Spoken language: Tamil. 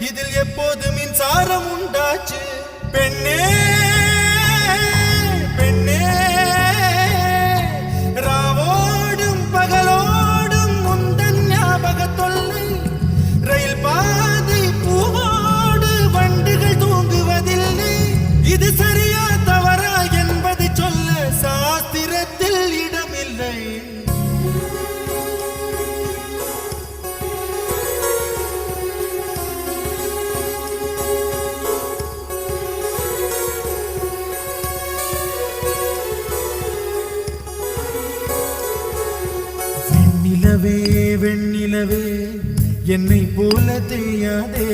இதில் எப்போது மின்சாரம் உண்டாச்சு பெண்ணே பெண்ணே ராவோடும் பகலோடும் முந்தன் ஞாபக தொல்லை ரயில் பாதை பூவோடு வண்டுகள் தூங்குவதில்லை இது சரியா தவறா என்பது சொல்ல சாஸ்திரத்தில் இடமில்லை வெண்ணிலவே வெண்ணிலவே என்னை போல தெரியாதே